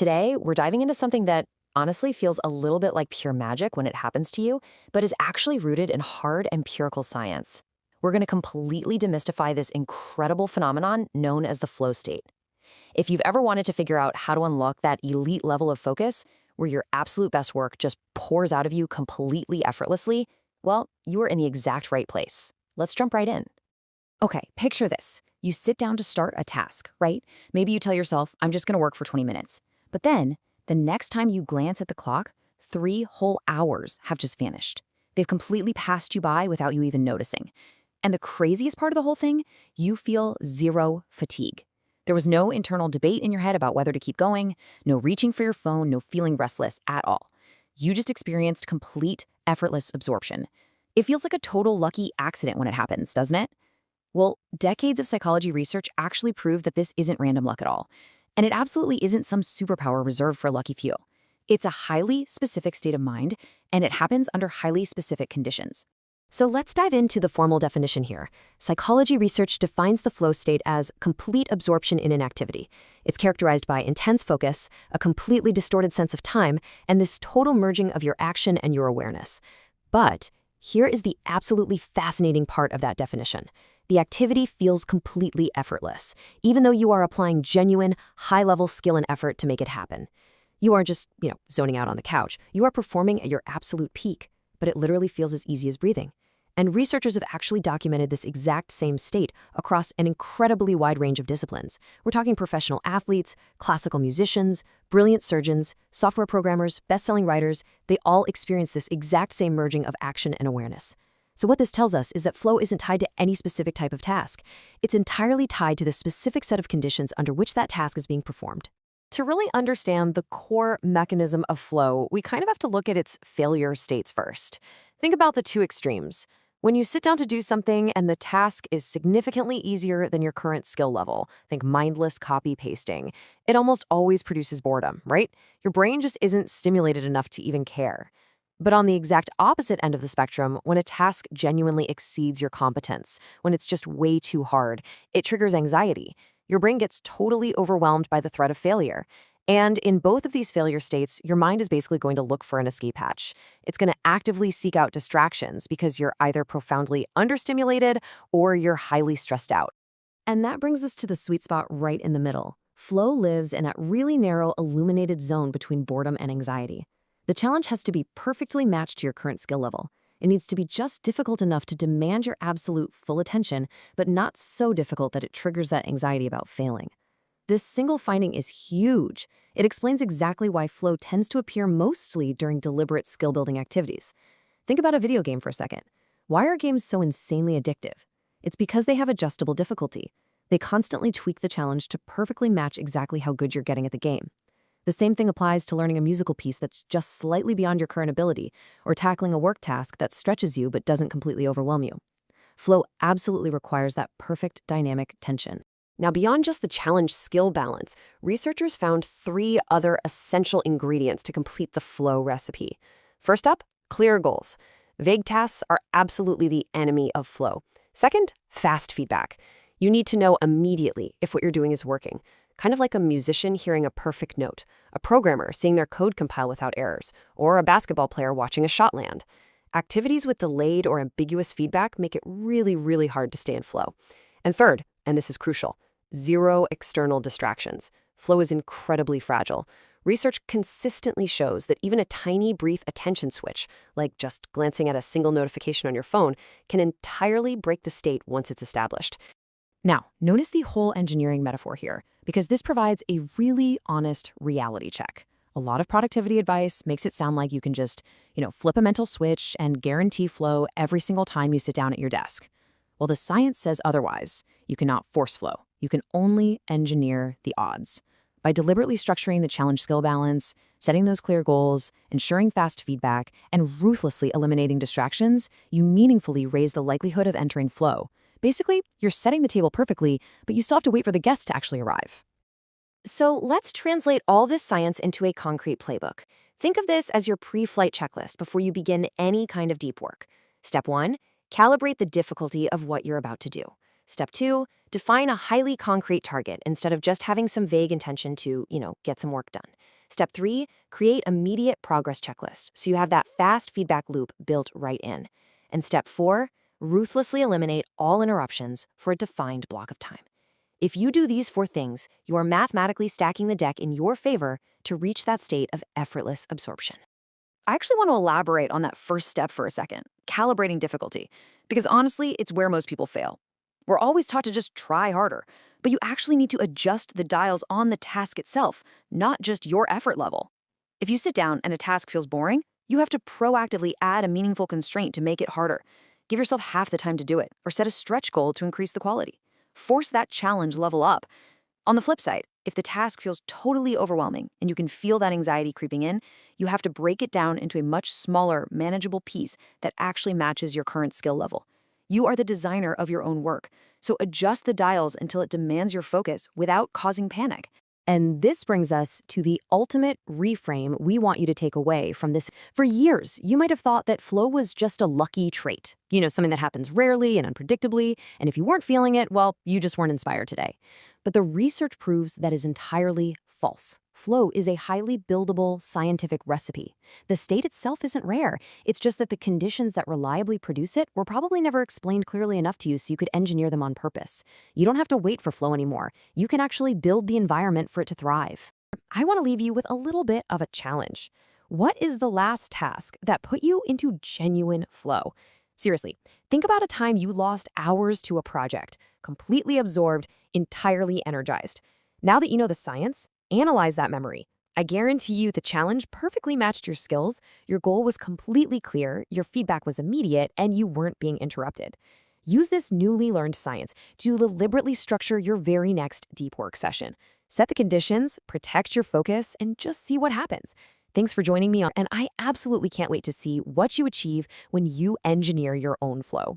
Today, we're diving into something that honestly feels a little bit like pure magic when it happens to you, but is actually rooted in hard empirical science. We're going to completely demystify this incredible phenomenon known as the flow state. If you've ever wanted to figure out how to unlock that elite level of focus, where your absolute best work just pours out of you completely effortlessly, well, you are in the exact right place. Let's jump right in. Okay, picture this. You sit down to start a task, right? Maybe you tell yourself, I'm just going to work for 20 minutes. But then, the next time you glance at the clock, 3 whole hours have just vanished. They've completely passed you by without you even noticing. And the craziest part of the whole thing, you feel zero fatigue. There was no internal debate in your head about whether to keep going, no reaching for your phone, no feeling restless at all. You just experienced complete, effortless absorption. It feels like a total lucky accident when it happens, doesn't it? Well, decades of psychology research actually prove that this isn't random luck at all. And it absolutely isn't some superpower reserved for a lucky few. It's a highly specific state of mind, and it happens under highly specific conditions. So let's dive into the formal definition here. Psychology research defines the flow state as complete absorption in an activity. It's characterized by intense focus, a completely distorted sense of time, and this total merging of your action and your awareness. But here is the absolutely fascinating part of that definition. The activity feels completely effortless, even though you are applying genuine, high-level skill and effort to make it happen. You aren't just, zoning out on the couch. You are performing at your absolute peak, but it literally feels as easy as breathing. And researchers have actually documented this exact same state across an incredibly wide range of disciplines. We're talking professional athletes, classical musicians, brilliant surgeons, software programmers, best-selling writers. They all experience this exact same merging of action and awareness. So what this tells us is that flow isn't tied to any specific type of task. It's entirely tied to the specific set of conditions under which that task is being performed. To really understand the core mechanism of flow, we kind of have to look at its failure states first. Think about the two extremes. When you sit down to do something and the task is significantly easier than your current skill level, think mindless copy-pasting, it almost always produces boredom, right? Your brain just isn't stimulated enough to even care. But on the exact opposite end of the spectrum, when a task genuinely exceeds your competence, when it's just way too hard, it triggers anxiety. Your brain gets totally overwhelmed by the threat of failure. And in both of these failure states, your mind is basically going to look for an escape hatch. It's going to actively seek out distractions because you're either profoundly understimulated or you're highly stressed out. And that brings us to the sweet spot right in the middle. Flow lives in that really narrow, illuminated zone between boredom and anxiety. The challenge has to be perfectly matched to your current skill level. It needs to be just difficult enough to demand your absolute full attention, but not so difficult that it triggers that anxiety about failing. This single finding is huge. It explains exactly why flow tends to appear mostly during deliberate skill-building activities. Think about a video game for a second. Why are games so insanely addictive? It's because they have adjustable difficulty. They constantly tweak the challenge to perfectly match exactly how good you're getting at the game. The same thing applies to learning a musical piece that's just slightly beyond your current ability, or tackling a work task that stretches you but doesn't completely overwhelm you. Flow absolutely requires that perfect dynamic tension. Now, beyond just the challenge skill balance, researchers found 3 other essential ingredients to complete the flow recipe. First up, clear goals. Vague tasks are absolutely the enemy of flow. Second, fast feedback. You need to know immediately if what you're doing is working. Kind of like a musician hearing a perfect note, a programmer seeing their code compile without errors, or a basketball player watching a shot land. Activities with delayed or ambiguous feedback make it really, really hard to stay in flow. And third, and this is crucial, 0 external distractions. Flow is incredibly fragile. Research consistently shows that even a tiny brief attention switch, like just glancing at a single notification on your phone, can entirely break the state once it's established. Now, notice the whole engineering metaphor here, because this provides a really honest reality check. A lot of productivity advice makes it sound like you can just, flip a mental switch and guarantee flow every single time you sit down at your desk. Well, the science says otherwise. You cannot force flow. You can only engineer the odds. By deliberately structuring the challenge skill balance, setting those clear goals, ensuring fast feedback, and ruthlessly eliminating distractions, you meaningfully raise the likelihood of entering flow. Basically, you're setting the table perfectly, but you still have to wait for the guests to actually arrive. So let's translate all this science into a concrete playbook. Think of this as your pre-flight checklist before you begin any kind of deep work. Step 1, calibrate the difficulty of what you're about to do. Step 2, define a highly concrete target instead of just having some vague intention to, get some work done. Step 3, create immediate progress checklist so you have that fast feedback loop built right in. And Step 4, ruthlessly eliminate all interruptions for a defined block of time. If you do these 4 things, you are mathematically stacking the deck in your favor to reach that state of effortless absorption. I actually want to elaborate on that first step for a second, calibrating difficulty, because honestly, it's where most people fail. We're always taught to just try harder, but you actually need to adjust the dials on the task itself, not just your effort level. If you sit down and a task feels boring, you have to proactively add a meaningful constraint to make it harder. Give yourself half the time to do it, or set a stretch goal to increase the quality. Force that challenge level up. On the flip side, if the task feels totally overwhelming and you can feel that anxiety creeping in, you have to break it down into a much smaller, manageable piece that actually matches your current skill level. You are the designer of your own work, so adjust the dials until it demands your focus without causing panic. And this brings us to the ultimate reframe we want you to take away from this. For years, you might have thought that flow was just a lucky trait, something that happens rarely and unpredictably, and if you weren't feeling it, well, you just weren't inspired today. But the research proves that is entirely false. Flow is a highly buildable scientific recipe. The state itself isn't rare. It's just that the conditions that reliably produce it were probably never explained clearly enough to you so you could engineer them on purpose. You don't have to wait for flow anymore. You can actually build the environment for it to thrive. I want to leave you with a little bit of a challenge. What is the last task that put you into genuine flow? Seriously, think about a time you lost hours to a project, completely absorbed, entirely energized. Now that you know the science, analyze that memory. I guarantee you the challenge perfectly matched your skills, your goal was completely clear, your feedback was immediate, and you weren't being interrupted. Use this newly learned science to deliberately structure your very next deep work session. Set the conditions, protect your focus, and just see what happens. Thanks for joining me, and I absolutely can't wait to see what you achieve when you engineer your own flow.